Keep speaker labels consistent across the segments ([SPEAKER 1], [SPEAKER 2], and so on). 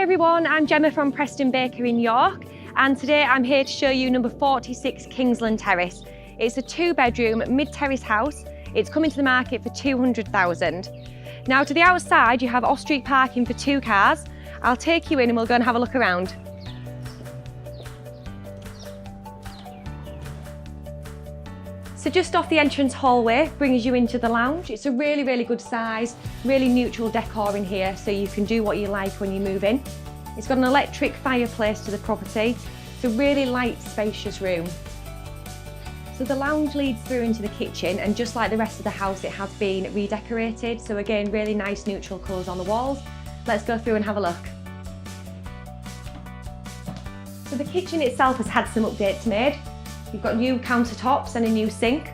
[SPEAKER 1] everyone, I'm Gemma from Preston Baker in York, and today I'm here to show you number 46 Kingsland Terrace. It's a 2-bedroom mid-terrace house. It's coming to the market for 200,000. Now to the outside you have off-street parking for 2 cars. I'll take you in and we'll go and have a look around. So just off the entrance hallway brings you into the lounge. It's a really good size, really neutral decor in here, so you can do what you like when you move in. It's got an electric fireplace to the property. It's a really light, spacious room. So the lounge leads through into the kitchen, and just like the rest of the house, it has been redecorated. So again, really nice neutral colours on the walls. Let's go through and have a look. So the kitchen itself has had some updates made. You've got new countertops and a new sink.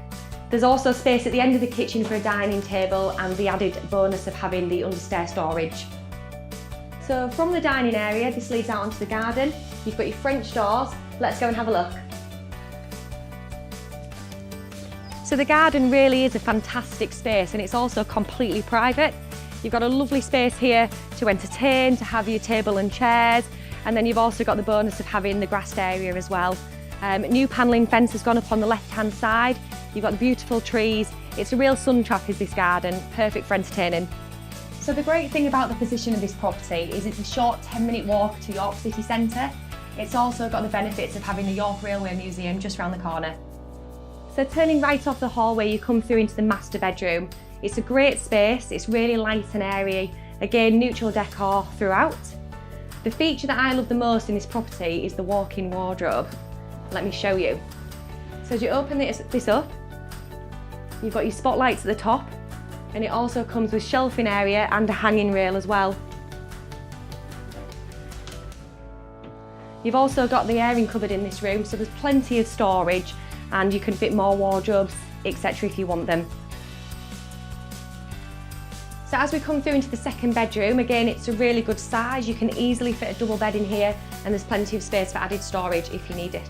[SPEAKER 1] There's also space at the end of the kitchen for a dining table and the added bonus of having the understair storage. So from the dining area, this leads out onto the garden. You've got your French doors. Let's go and have a look. So the garden really is a fantastic space, and it's also completely private. You've got a lovely space here to entertain, to have your table and chairs, and then you've also got the bonus of having the grassed area as well. New panelling fence has gone up on the left-hand side. You've got the beautiful trees. It's a real sun trap, is this garden, perfect for entertaining. So the great thing about the position of this property is it's a short 10-minute walk to York city centre. It's also got the benefits of having the York Railway Museum just round the corner. So turning right off the hallway, you come through into the master bedroom. It's a great space, it's really light and airy. Again, neutral decor throughout. The feature that I love the most in this property is the walk-in wardrobe. Let me show you. So as you open this up, you've got your spotlights at the top, and it also comes with shelving area and a hanging rail as well. You've also got the airing cupboard in this room, so there's plenty of storage, and you can fit more wardrobes, etc. if you want them. So as we come through into the second bedroom, again, it's a really good size. You can easily fit a double bed in here, and there's plenty of space for added storage if you need it.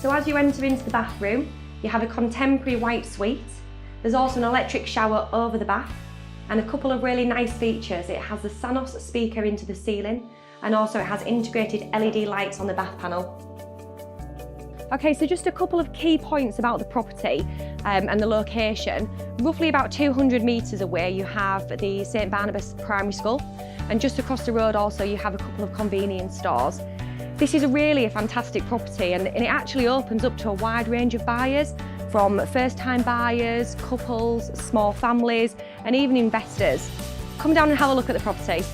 [SPEAKER 1] So as you enter into the bathroom, you have a contemporary white suite. There's also an electric shower over the bath, and a couple of really nice features. It has the Sonos speaker into the ceiling, and also it has integrated LED lights on the bath panel. Okay, so just a couple of key points about the property and the location. Roughly about 200 metres away you have the St Barnabus Primary School, and just across the road also you have a couple of convenience stores. This is really a fantastic property, and it actually opens up to a wide range of buyers, from first-time buyers, couples, small families, and even investors. Come down and have a look at the property.